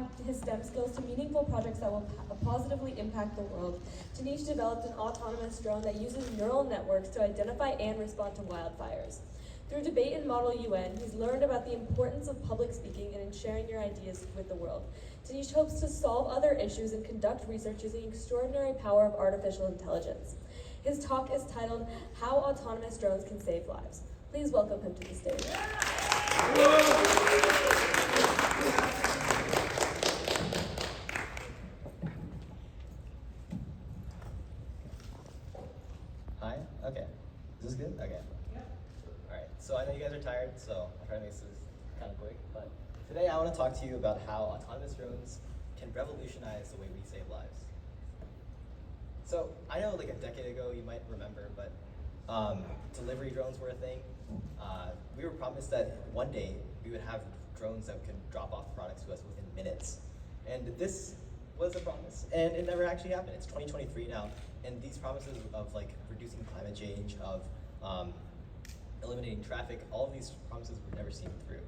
applying his STEM skills to meaningful projects that will positively impact the world, Tanish developed an autonomous drone that uses neural networks to identify and respond to wildfires. Through debate and Model UN, he's learned about the importance of public speaking and in sharing your ideas with the world. Tanish hopes to solve other issues and conduct research using the extraordinary power of artificial intelligence. His talk is titled, How Autonomous Drones Can Save Lives. Please welcome him to the stage. Hi? Okay. Is this good? Okay. Alright, so I know you guys are tired, so I'll try to make this kind of quick, but today I want to talk to you about how autonomous drones can revolutionize the way we save lives. So I know like a decade ago you might remember, but delivery drones were a thing. We were promised that one day we would have drones that could drop off products to us within minutes. And this was a promise, and it never actually happened. It's 2023 now, and these promises of like reducing climate change, of eliminating traffic, all of these promises were never seen through.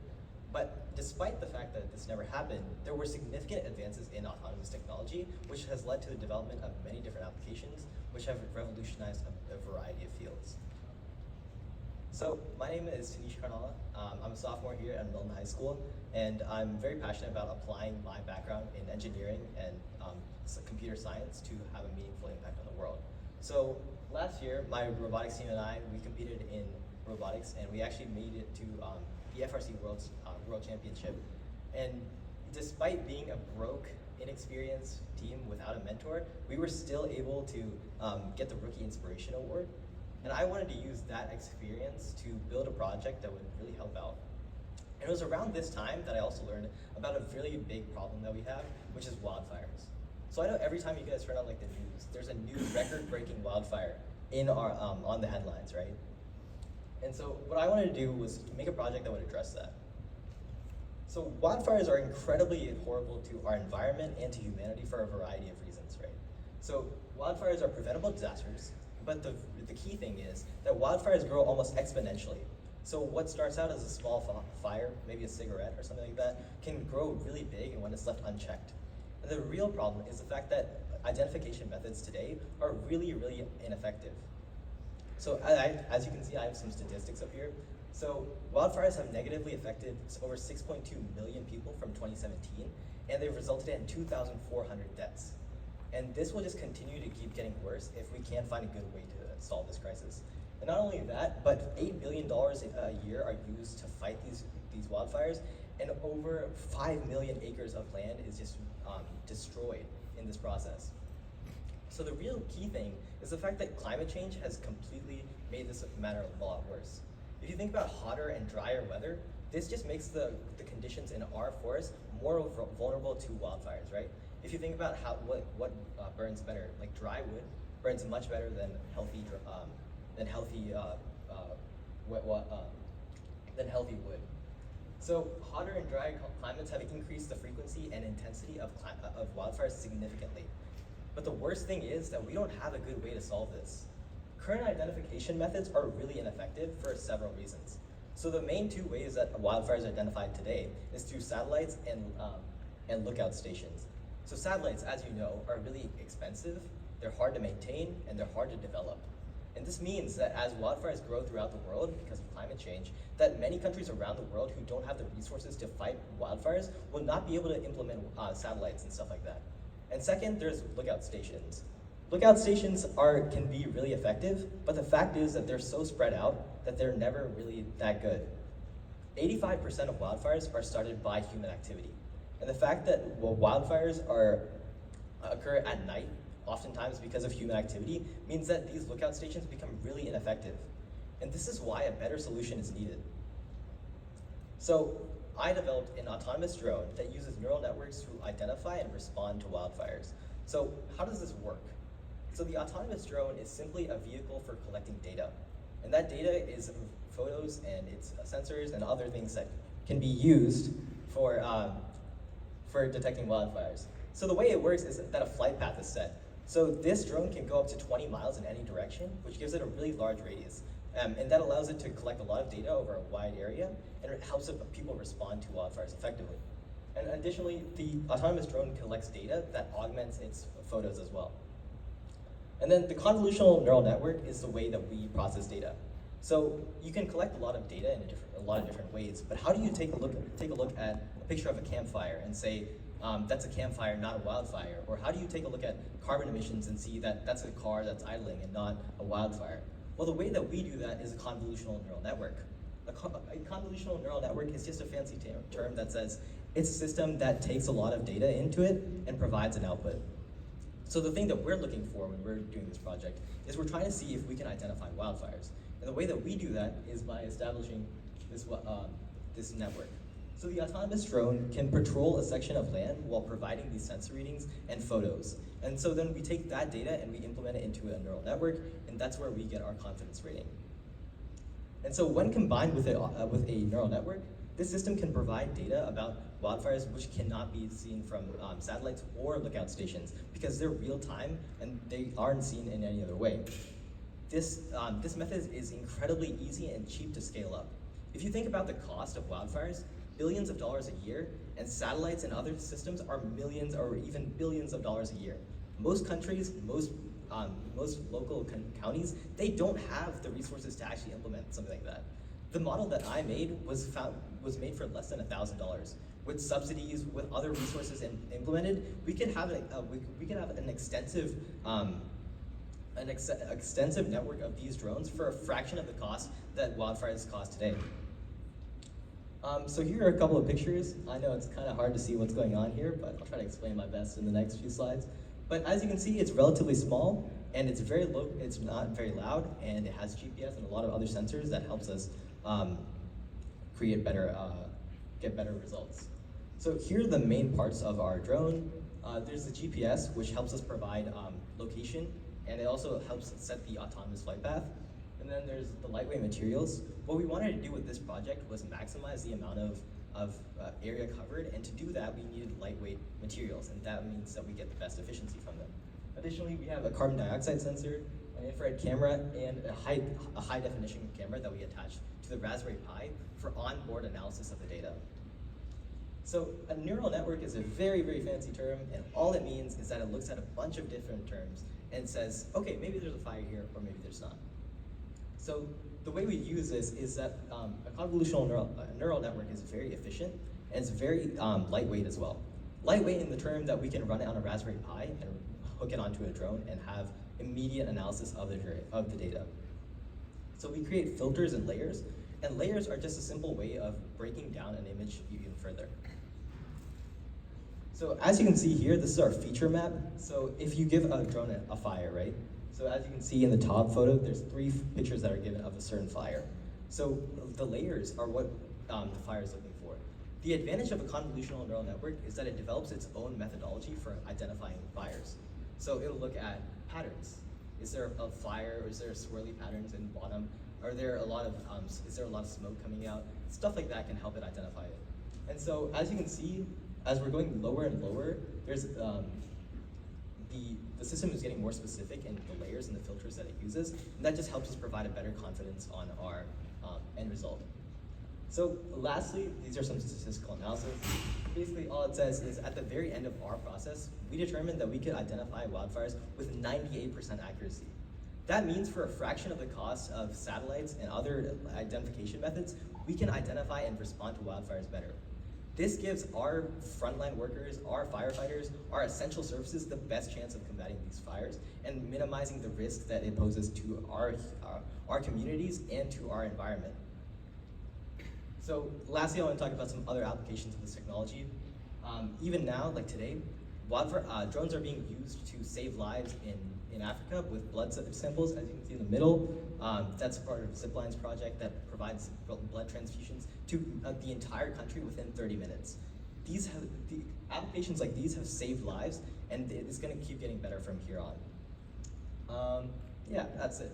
But despite the fact that this never happened, there were significant advances in autonomous technology, which has led to the development of many different applications, which have revolutionized a variety of fields. So my name is Tanish TEDx. I'm a sophomore here at Milton High School, and I'm very passionate about applying my background in engineering and computer science to have a meaningful impact on the world. So last year, my robotics team and I, we competed in robotics, and we actually made it to the FRC World Championship. And despite being a broke, inexperienced team without a mentor, we were still able to get the Rookie Inspiration Award. And I wanted to use that experience to build a project that would really help out. And it was around this time that I also learned about a really big problem that we have, which is wildfires. So I know every time you guys turn on like the news, there's a new record-breaking wildfire in our on the headlines, right? And so what I wanted to do was make a project that would address that. So wildfires are incredibly horrible to our environment and to humanity for a variety of reasons, right? So wildfires are preventable disasters, but the key thing is that wildfires grow almost exponentially. So what starts out as a small fire, maybe a cigarette or something like that, can grow really big and when it's left unchecked. And the real problem is the fact that identification methods today are really, really ineffective. So as you can see, I have some statistics up here. So wildfires have negatively affected over 6.2 million people from 2017, and they've resulted in 2,400 deaths. And this will just continue to keep getting worse if we can't find a good way to solve this crisis. And not only that, but $8 billion a year are used to fight these wildfires, and over 5 million acres of land is just destroyed in this process. So the real key thing is the fact that climate change has completely made this matter a lot worse. If you think about hotter and drier weather, this just makes the conditions in our forests more vulnerable to wildfires, right? If you think about what burns better, like dry wood burns much better than healthy wood. So hotter and drier climates have increased the frequency and intensity of wildfires significantly. But the worst thing is that we don't have a good way to solve this. Current identification methods are really ineffective for several reasons. So the main two ways that wildfires are identified today is through satellites and lookout stations. So satellites, as you know, are really expensive, they're hard to maintain, and they're hard to develop. And this means that as wildfires grow throughout the world because of climate change, that many countries around the world who don't have the resources to fight wildfires will not be able to implement satellites and stuff like that. And second, there's lookout stations. Lookout stations can be really effective, but the fact is that they're so spread out that they're never really that good. 85% of wildfires are started by human activity. And the fact that wildfires occur at night, oftentimes because of human activity, means that these lookout stations become really ineffective. And this is why a better solution is needed. So I developed an autonomous drone that uses neural networks to identify and respond to wildfires. So how does this work? So the autonomous drone is simply a vehicle for collecting data. And that data is photos and its sensors and other things that can be used for detecting wildfires. So the way it works is that a flight path is set. So this drone can go up to 20 miles in any direction, which gives it a really large radius. And that allows it to collect a lot of data over a wide area, and it helps people respond to wildfires effectively. And additionally, the autonomous drone collects data that augments its photos as well. And then the convolutional neural network is the way that we process data. So you can collect a lot of data in a lot of different ways, but how do you take a look at a picture of a campfire and say, that's a campfire, not a wildfire? Or how do you take a look at carbon emissions and see that that's a car that's idling and not a wildfire? Well, the way that we do that is a convolutional neural network. A convolutional neural network is just a fancy term that says it's a system that takes a lot of data into it and provides an output. So the thing that we're looking for when we're doing this project is we're trying to see if we can identify wildfires. And the way that we do that is by establishing this network. So the autonomous drone can patrol a section of land while providing these sensor readings and photos. And so then we take that data and we implement it into a neural network, and that's where we get our confidence rating. And so when combined with a neural network, this system can provide data about wildfires which cannot be seen from satellites or lookout stations because they're real time and they aren't seen in any other way. This method is incredibly easy and cheap to scale up. If you think about the cost of wildfires, billions of dollars a year, and satellites and other systems are millions or even billions of dollars a year. Most countries, most local counties, they don't have the resources to actually implement something like that. The model that I made was made for less than $1,000. With subsidies, with other resources implemented, we could have an extensive network of these drones for a fraction of the cost that wildfires cost today. So here are a couple of pictures. I know it's kind of hard to see what's going on here, but I'll try to explain my best in the next few slides. But as you can see, it's relatively small, and it's very low. It's not very loud, and it has GPS and a lot of other sensors that helps us get better results. So here are the main parts of our drone. There's the GPS, which helps us provide location, and it also helps set the autonomous flight path. And then there's the lightweight materials. What we wanted to do with this project was maximize the amount of area covered, and to do that, we needed lightweight materials, and that means that we get the best efficiency from them. Additionally, we have a carbon dioxide sensor, an infrared camera, and a high definition camera that we attach to the Raspberry Pi for onboard analysis of the data. So a neural network is a very, very fancy term, and all it means is that it looks at a bunch of different terms and says, okay, maybe there's a fire here, or maybe there's not. So the way we use this is that a convolutional neural network is very efficient, and it's very lightweight as well. Lightweight in the term that we can run it on a Raspberry Pi and hook it onto a drone and have immediate analysis of the data. So we create filters and layers are just a simple way of breaking down an image even further. So as you can see here, this is our feature map. So if you give a drone a fire, right? So as you can see in the top photo, there's 3 pictures that are given of a certain fire. So the layers are what the fire is looking for. The advantage of a convolutional neural network is that it develops its own methodology for identifying fires. So it'll look at patterns. Is there a fire, or is there swirly patterns in the bottom? Is there a lot of smoke coming out? Stuff like that can help it identify it. And so as you can see, as we're going lower and lower, there's the system is getting more specific in the layers and the filters that it uses, and that just helps us provide a better confidence on our end result. So lastly, these are some statistical analysis. Basically, all it says is at the very end of our process, we determined that we could identify wildfires with 98% accuracy. That means for a fraction of the cost of satellites and other identification methods, we can identify and respond to wildfires better. This gives our frontline workers, our firefighters, our essential services the best chance of combating these fires and minimizing the risk that it poses to our communities and to our environment. So lastly, I want to talk about some other applications of this technology. Even now, like today, drones are being used to save lives in Africa with blood samples, as you can see in the middle. That's part of Zipline's project that provides blood transfusions to the entire country within 30 minutes. The applications like these have saved lives, and it's going to keep getting better from here on. Yeah, that's it.